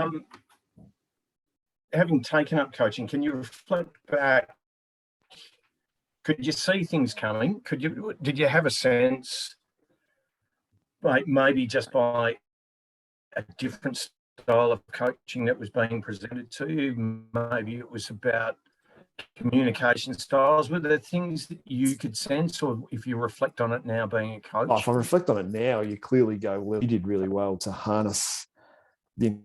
Um, having taken up coaching, can you reflect back? Could you see things coming? Did you have a sense, like maybe just by a different style of coaching that was being presented to you? Maybe it was about communication styles. Were there things that you could sense, or if you reflect on it now being a coach? If I reflect on it now, you clearly go, well, you did really well to harness the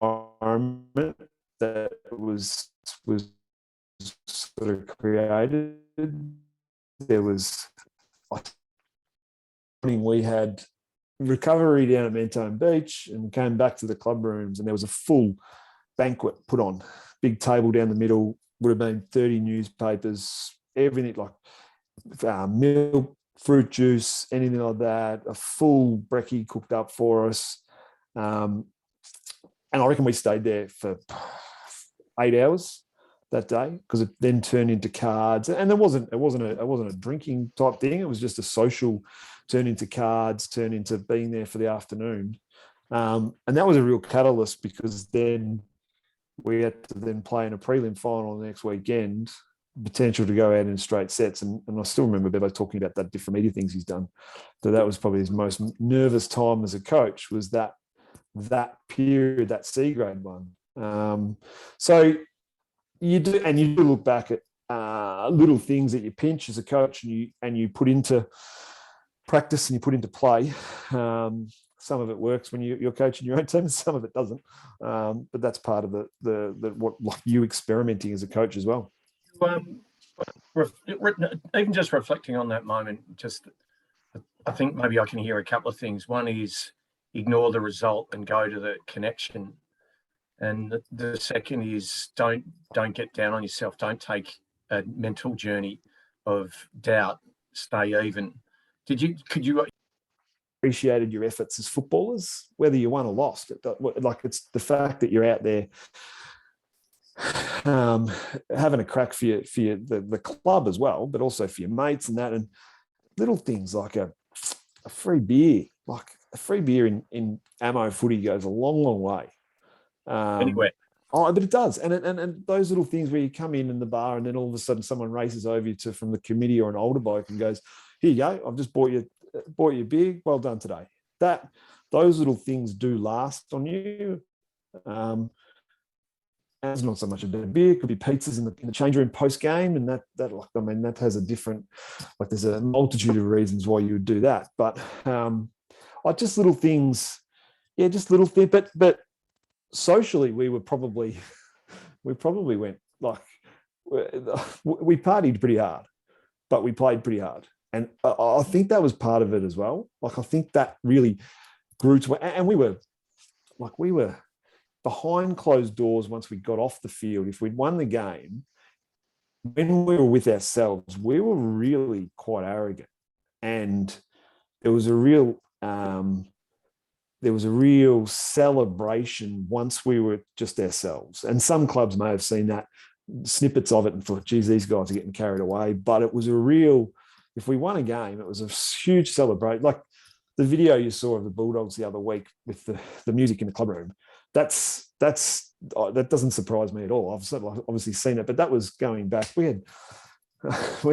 environment that was sort of created. There was, we had recovery down at Mentone Beach and came back to the club rooms, and there was a full banquet put on, big table down the middle, would have been 30 newspapers, everything, like milk, fruit juice, anything like that, a full brekkie cooked up for us. And I reckon we stayed there for 8 hours that day, because it then turned into cards, and it wasn't a drinking type thing. It was just a social, turn into cards, turn into being there for the afternoon. And that was a real catalyst, because then we had to then play in a prelim final the next weekend, potential to go out in straight sets. And I still remember Bevo talking about that different media things he's done. So that was probably his most nervous time as a coach, was that period, that C grade one. So you do look back at little things that you pinch as a coach, and you put into practice and you put into play. Some of it works when you're coaching your own team, some of it doesn't. But that's part of the what you experimenting as a coach as well. Even just reflecting on that moment, I think maybe I can hear a couple of things. One is ignore the result and go to the connection. And the second is don't get down on yourself. Don't take a mental journey of doubt. Stay even. Could you appreciated your efforts as footballers, whether you won or lost? Like, it's the fact that you're out there having a crack for the club as well, but also for your mates and that, and little things like a free beer. Like a free beer in ammo footy goes a long way. Anyway. Oh, but it does, and those little things where you come in the bar, and then all of a sudden someone races over you from the committee, or an older bloke, and goes, "Here you go, I've just bought you a beer. Well done today." Those little things do last on you. And it's not so much a beer; it could be pizzas in the change room post game, and that has a different, like, there's a multitude of reasons why you would do that, but just little things, just little things, but. Socially, we probably went, like, we partied pretty hard, but we played pretty hard. And I think that was part of it as well. Like, I think that really grew to, and we were behind closed doors once we got off the field. If we'd won the game, when we were with ourselves, we were really quite arrogant. And there was a real celebration once we were just ourselves. And some clubs may have seen that, snippets of it, and thought, geez, these guys are getting carried away. But it was if we won a game, it was a huge celebration. Like the video you saw of the Bulldogs the other week with the music in the club room, that doesn't surprise me at all. I've obviously seen it, but that was going back. We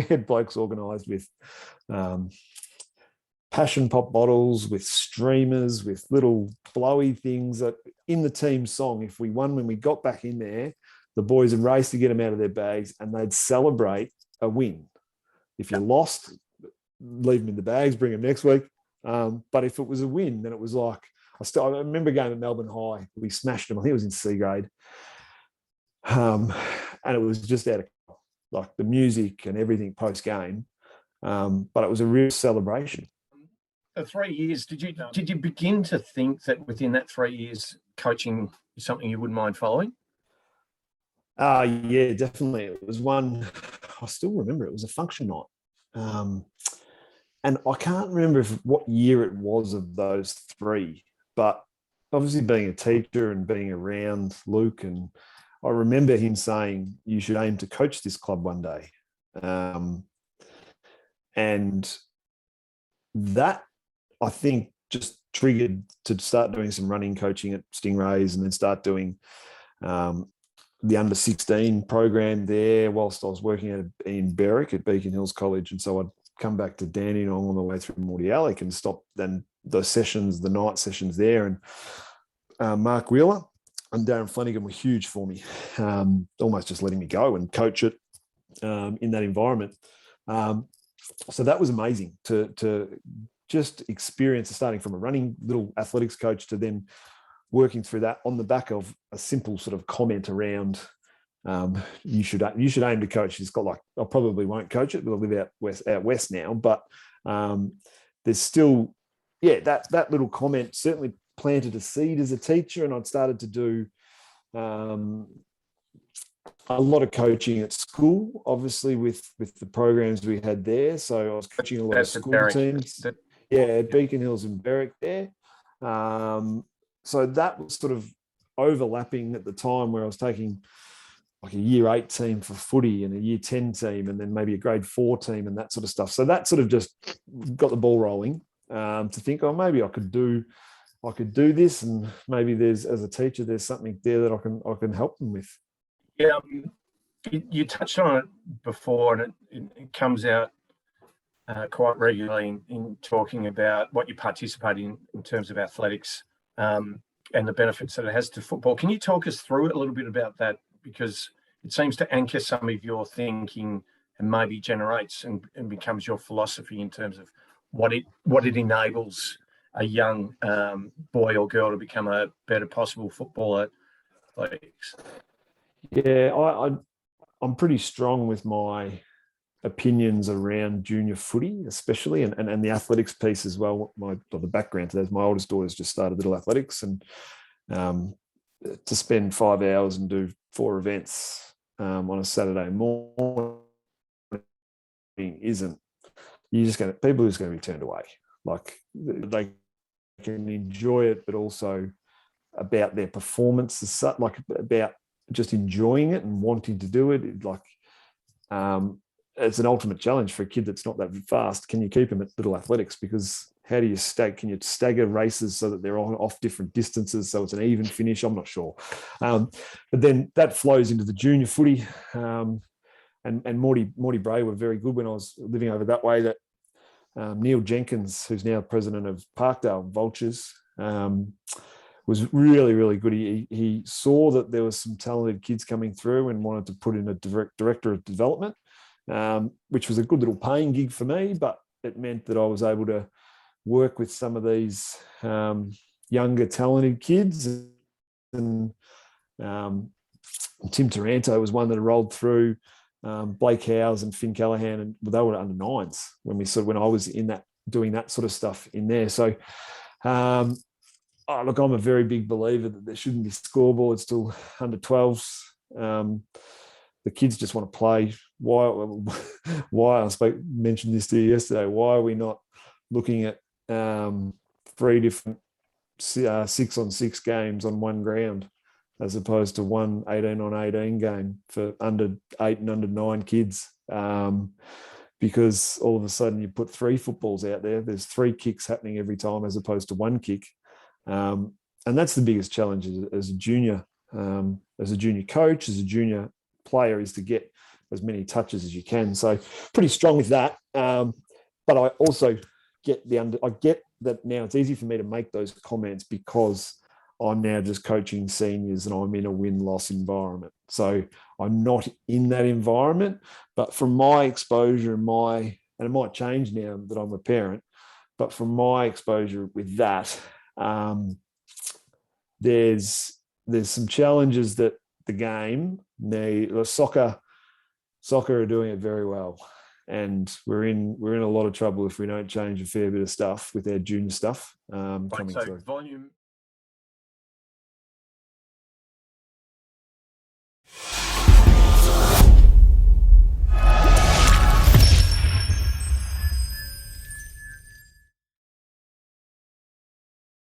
had blokes organised with passion pop bottles, with streamers, with little blowy things that in the team song, if we won, when we got back in there, the boys would race to get them out of their bags, and they'd celebrate a win. If you lost, leave them in the bags, bring them next week. But if it was a win, then it was like, I remember going to Melbourne High. We smashed them. I think it was in C grade. And it was just out of, like, the music and everything post game. But it was a real celebration. 3 years, did you begin to think that within that 3 years coaching is something you wouldn't mind following? Yeah, definitely. It was one, I still remember, it was a function night. And I can't remember what year it was of those three, but obviously being a teacher and being around Luke, and I remember him saying, you should aim to coach this club one day. And that I think just triggered to start doing some running coaching at Stingrays, and then start doing the under 16 program there whilst I was working in Berwick at Beacon Hills College. And so I'd come back to Dandenong on the way through Mordialloc and stop then the sessions, the night sessions there. And Mark Wheeler and Darren Flanagan were huge for me, almost just letting me go and coach it in that environment. So that was amazing to just experience, starting from a running little athletics coach to then working through that on the back of a simple sort of comment around you should aim to coach. It's got like, I probably won't coach it, but I live out west now. But there's still, that little comment certainly planted a seed as a teacher, and I'd started to do a lot of coaching at school, obviously with the programs we had there. So I was coaching a lot of school teams. At Beacon Hills and Berwick there. So that was sort of overlapping at the time where I was taking like a year 8 team for footy and a year 10 team, and then maybe a grade 4 team and that sort of stuff. So that sort of just got the ball rolling to think, oh, maybe I could do this, and maybe as a teacher, there's something there that I can help them with. Yeah, you touched on it before, and it comes out quite regularly in talking about what you participate in terms of athletics and the benefits that it has to football. Can you talk us through a little bit about that? Because it seems to anchor some of your thinking and maybe generates and becomes your philosophy in terms of what it enables a young boy or girl to become a better possible footballer. Yeah, I'm pretty strong with my opinions around junior footy, especially, and the athletics piece as well. The background to that is my oldest daughter's just started little athletics, and to spend 5 hours and do 4 events on a Saturday morning isn't. People are just going to be turned away. Like, they can enjoy it, but also about their performance, like about just enjoying it and wanting to do it. It's an ultimate challenge for a kid that's not that fast. Can you keep him at little athletics? Because how do you can you stagger races so that they're off different distances so it's an even finish? I'm not sure. But then that flows into the junior footy. And Morty Bray were very good when I was living over that way. That Neil Jenkins, who's now president of Parkdale Vultures, was really, really good. He saw that there was some talented kids coming through and wanted to put in a director of development, which was a good little paying gig for me, but it meant that I was able to work with some of these younger, talented kids. And Tim Taranto was one that rolled through, Blake Howes and Finn Callahan, and they were under 9s when I was in that, doing that sort of stuff in there. So, look, I'm a very big believer that there shouldn't be scoreboards till under 12s. The kids just want to play. Why I mentioned this to you yesterday. Why are we not looking at 3 different 6-on-6 games on one ground, as opposed to one 18-on-18 game for under 8 and under 9 kids? Because all of a sudden you put 3 footballs out there. There's 3 kicks happening every time as opposed to 1 kick. And that's the biggest challenge as a junior coach, as a junior player, is to get as many touches as you can. So pretty strong with that. But I also get I get that now it's easy for me to make those comments because I'm now just coaching seniors and I'm in a win-loss environment. So I'm not in that environment, but from my exposure and it might change now that I'm a parent, but from my exposure with that, there's some challenges that the game, the soccer are doing it very well, and we're in a lot of trouble if we don't change a fair bit of stuff with our junior stuff coming through.